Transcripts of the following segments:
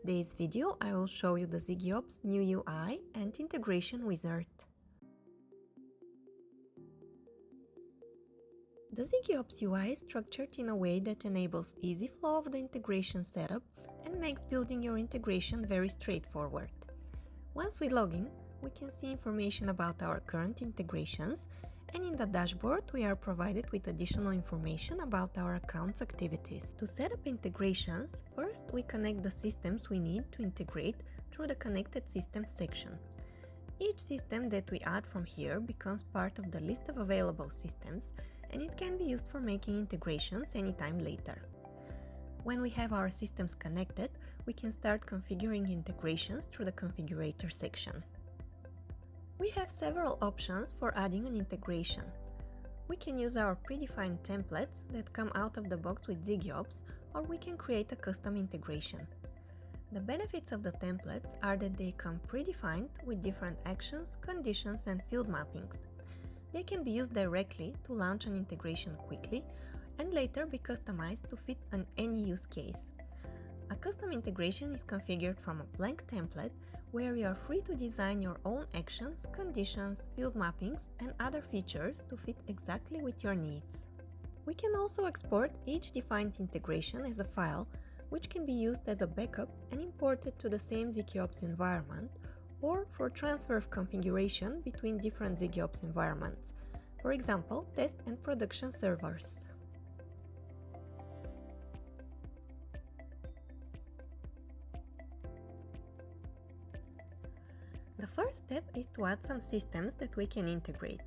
today's video, I will show you the ZigiOps new UI and integration wizard. The ZigiOps UI is structured in a way that enables easy flow of the integration setup and makes building your integration very straightforward. Once we log in, we can see information about our current integrations, and in the dashboard we are provided with additional information about our account's activities. To set up integrations, first we connect the systems we need to integrate through the Connected Systems section. Each system that we add from here becomes part of the list of available systems, and it can be used for making integrations anytime later. When we have our systems connected, we can start configuring integrations through the Configurator section. We have several options for adding an integration. We can use our predefined templates that come out of the box with ZigiOps, or we can create a custom integration. The benefits of the templates are that they come predefined with different actions, conditions, and field mappings. They can be used directly to launch an integration quickly and later be customized to fit on any use case. A custom integration is configured from a blank template where you are free to design your own actions, conditions, field mappings, and other features to fit exactly with your needs. We can also export each defined integration as a file, which can be used as a backup and imported to the same ZigiOps environment, or for transfer of configuration between different ZigiOps environments, for example, test and production servers. The first step is to add some systems that we can integrate.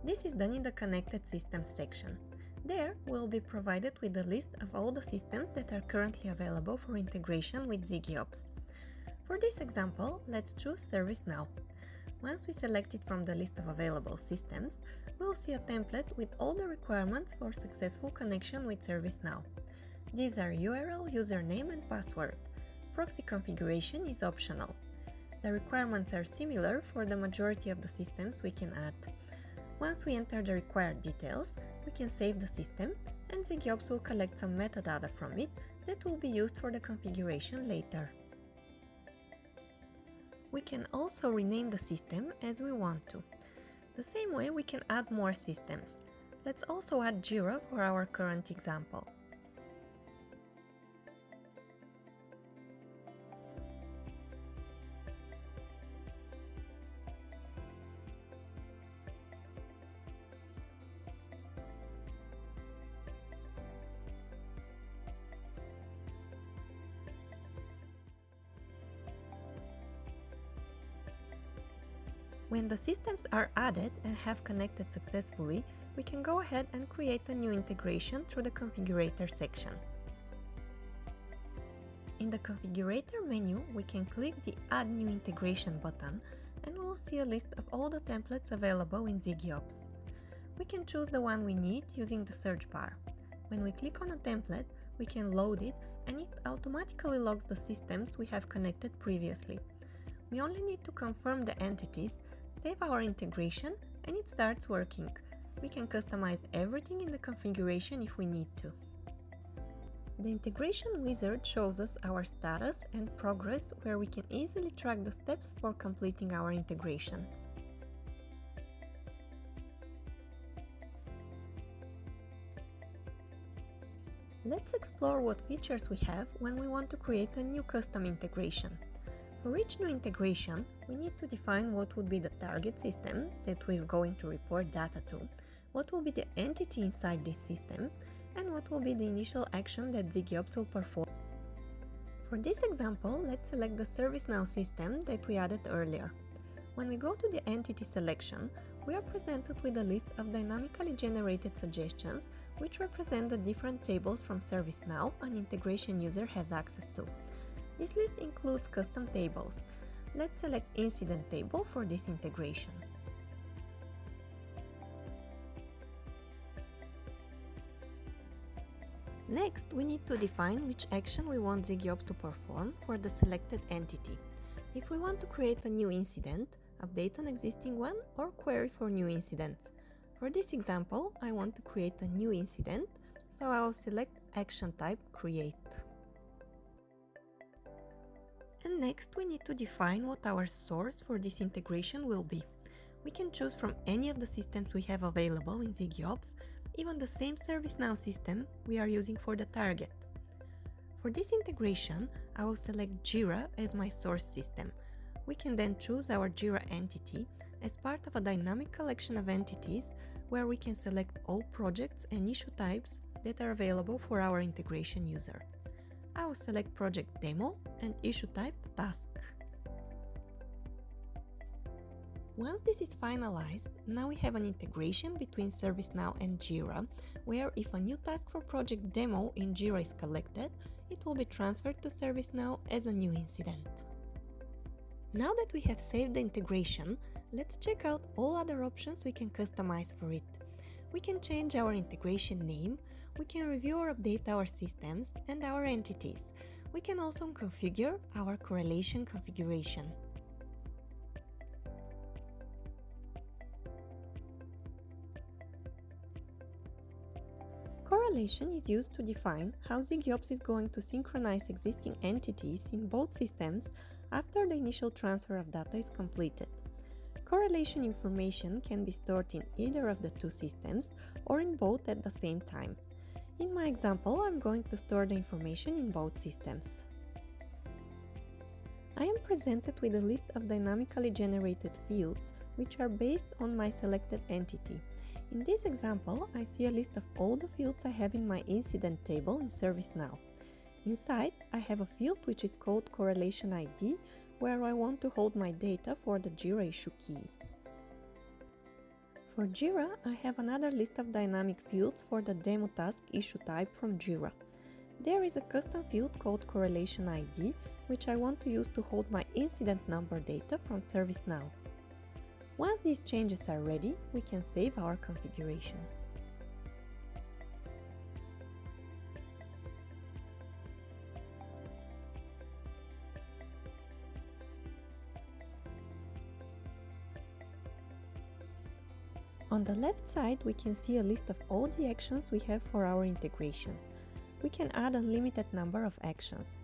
This is done in the Connected Systems section. There, we'll be provided with a list of all the systems that are currently available for integration with ZigiOps. For this example, let's choose ServiceNow. Once we select it from the list of available systems, we'll see a template with all the requirements for successful connection with ServiceNow. These are URL, username, and password. Proxy configuration is optional. The requirements are similar for the majority of the systems we can add. Once we enter the required details, we can save the system, and ZigiOps will collect some metadata from it that will be used for the configuration later. We can also rename the system as we want to. The same way we can add more systems. Let's also add Jira for our current example. When the systems are added and have connected successfully, we can go ahead and create a new integration through the Configurator section. In the Configurator menu, we can click the Add New Integration button, and we'll see a list of all the templates available in ZigiOps. We can choose the one we need using the search bar. When we click on a template, we can load it, and it automatically logs the systems we have connected previously. We only need to confirm the entities, save our integration, and it starts working. We can customize everything in the configuration if we need to. The integration wizard shows us our status and progress, where we can easily track the steps for completing our integration. Let's explore what features we have when we want to create a new custom integration. For each new integration, we need to define what would be the target system that we're going to report data to, what will be the entity inside this system, and what will be the initial action that ZigiOps will perform. For this example, let's select the ServiceNow system that we added earlier. When we go to the entity selection, we are presented with a list of dynamically generated suggestions which represent the different tables from ServiceNow an integration user has access to. This list includes custom tables. Let's select Incident Table for this integration. Next, we need to define which action we want ZigiOps to perform for the selected entity. If we want to create a new incident, update an existing one, or query for new incidents. For this example, I want to create a new incident, so I will select Action Type Create. And next we need to define what our source for this integration will be. We can choose from any of the systems we have available in ZigiOps, even the same ServiceNow system we are using for the target. For this integration, I will select Jira as my source system. We can then choose our Jira entity as part of a dynamic collection of entities where we can select all projects and issue types that are available for our integration user. I will select Project Demo and issue type Task. Once this is finalized, now we have an integration between ServiceNow and Jira, where if a new task for Project Demo in Jira is collected, it will be transferred to ServiceNow as a new incident. Now that we have saved the integration, let's check out all other options we can customize for it. We can change our integration name, we can review or update our systems and our entities. We can also configure our correlation configuration. Correlation is used to define how ZigiOps is going to synchronize existing entities in both systems after the initial transfer of data is completed. Correlation information can be stored in either of the two systems or in both at the same time. In my example, I'm going to store the information in both systems. I am presented with a list of dynamically generated fields which are based on my selected entity. In this example, I see a list of all the fields I have in my incident table in ServiceNow. Inside, I have a field which is called Correlation ID, where I want to hold my data for the Jira issue key. For Jira, I have another list of dynamic fields for the demo task issue type from Jira. There is a custom field called Correlation ID, which I want to use to hold my incident number data from ServiceNow. Once these changes are ready, we can save our configuration. On the left side, we can see a list of all the actions we have for our integration. We can add a limited number of actions.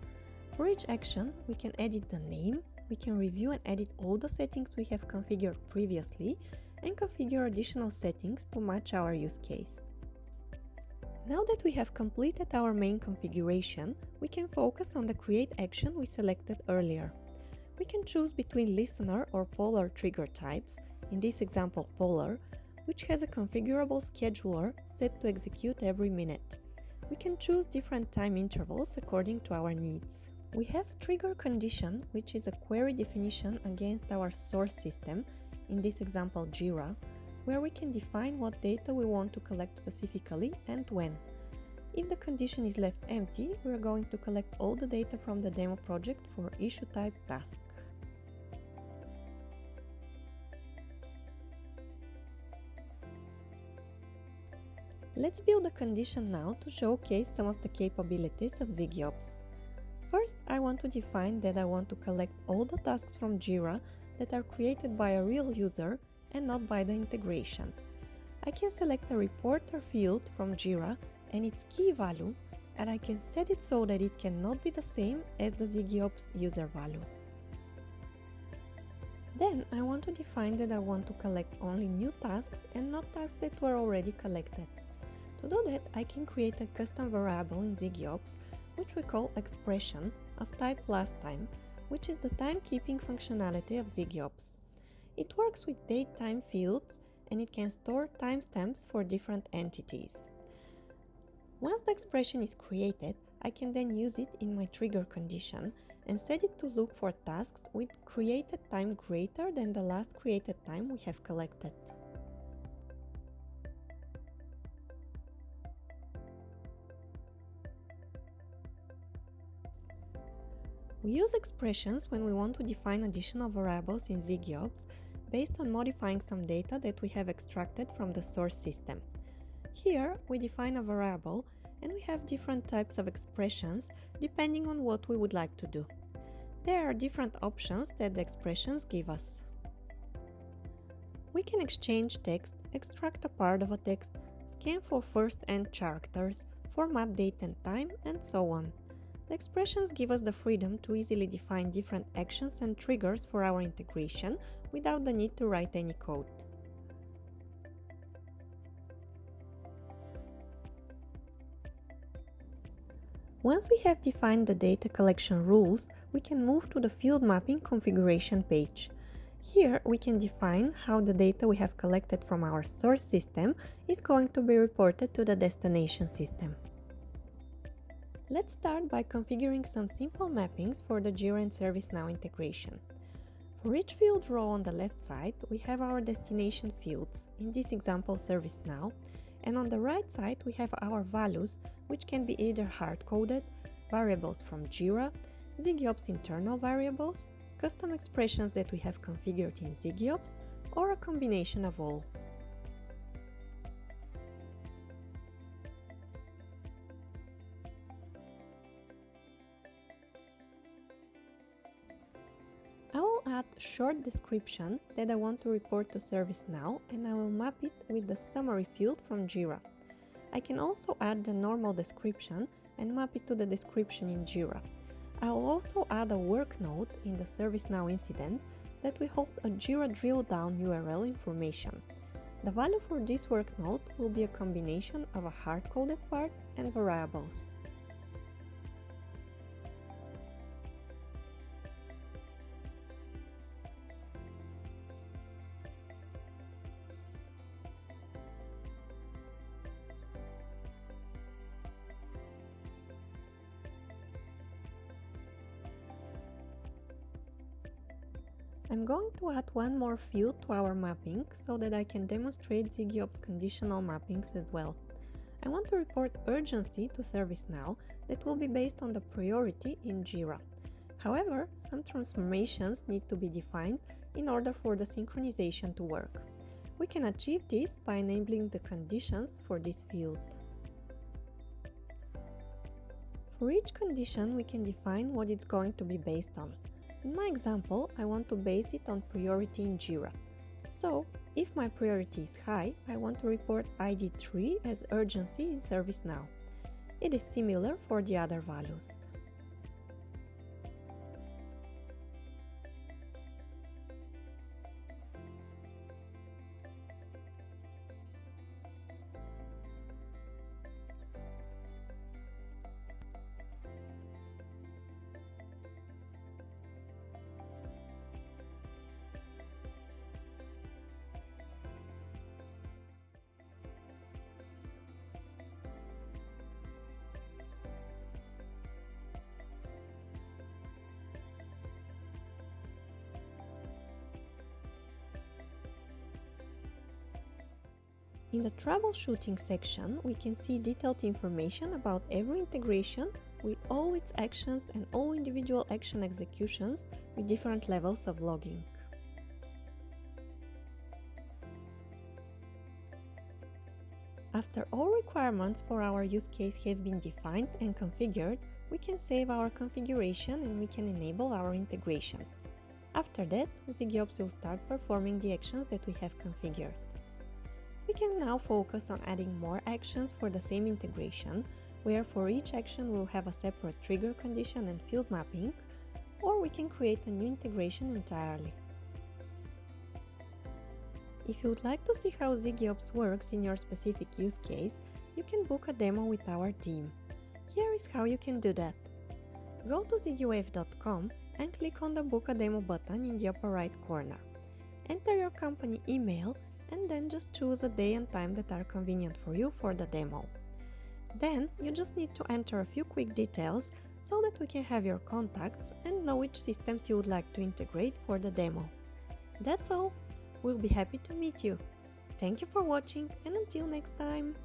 For each action, we can edit the name, we can review and edit all the settings we have configured previously, and configure additional settings to match our use case. Now that we have completed our main configuration, we can focus on the create action we selected earlier. We can choose between listener or poller trigger types, in this example poller, which has a configurable scheduler set to execute every minute. We can choose different time intervals according to our needs. We have trigger condition, which is a query definition against our source system, in this example Jira, where we can define what data we want to collect specifically and when. If the condition is left empty, we are going to collect all the data from the demo project for issue type task. Let's build a condition now to showcase some of the capabilities of ZigiOps. First, I want to define that I want to collect all the tasks from Jira that are created by a real user and not by the integration. I can select a reporter field from Jira and its key value, and I can set it so that it cannot be the same as the ZigiOps user value. Then I want to define that I want to collect only new tasks and not tasks that were already collected. To do that, I can create a custom variable in ZigiOps, which we call expression of type lastTime, which is the timekeeping functionality of ZigiOps. It works with date-time fields and it can store timestamps for different entities. Once the expression is created, I can then use it in my trigger condition and set it to look for tasks with created time greater than the last created time we have collected. We use expressions when we want to define additional variables in ZigiOps based on modifying some data that we have extracted from the source system. Here, we define a variable and we have different types of expressions depending on what we would like to do. There are different options that the expressions give us. We can exchange text, extract a part of a text, scan for first-end characters, format date and time, and so on. The expressions give us the freedom to easily define different actions and triggers for our integration without the need to write any code. Once we have defined the data collection rules, we can move to the field mapping configuration page. Here we can define how the data we have collected from our source system is going to be reported to the destination system. Let's start by configuring some simple mappings for the Jira and ServiceNow integration. For each field row on the left side, we have our destination fields, in this example ServiceNow, and on the right side we have our values, which can be either hard-coded, variables from Jira, ZigiOps internal variables, custom expressions that we have configured in ZigiOps, or a combination of all. I will add a short description that I want to report to ServiceNow, and I will map it with the summary field from Jira. I can also add the normal description and map it to the description in Jira. I will also add a work note in the ServiceNow incident that will hold a Jira drill down URL information. The value for this work note will be a combination of a hard-coded part and variables. I'm going to add one more field to our mapping so that I can demonstrate ZigiOps conditional mappings as well. I want to report urgency to ServiceNow that will be based on the priority in Jira. However, some transformations need to be defined in order for the synchronization to work. We can achieve this by enabling the conditions for this field. For each condition, we can define what it's going to be based on. In my example, I want to base it on priority in Jira. So, if my priority is high, I want to report ID 3 as urgency in ServiceNow. It is similar for the other values. In the troubleshooting section, we can see detailed information about every integration with all its actions and all individual action executions with different levels of logging. After all requirements for our use case have been defined and configured, we can save our configuration and we can enable our integration. After that, ZigiOps will start performing the actions that we have configured. We can now focus on adding more actions for the same integration, where for each action we'll have a separate trigger condition and field mapping, or we can create a new integration entirely. If you would like to see how ZigiOps works in your specific use case, you can book a demo with our team. Here is how you can do that. Go to ZigiOF.com and click on the Book a Demo button in the upper right corner. Enter your company email and then just choose a day and time that are convenient for you for the demo. Then you just need to enter a few quick details so that we can have your contacts and know which systems you would like to integrate for the demo. That's all. We'll be happy to meet you. Thank you for watching and until next time!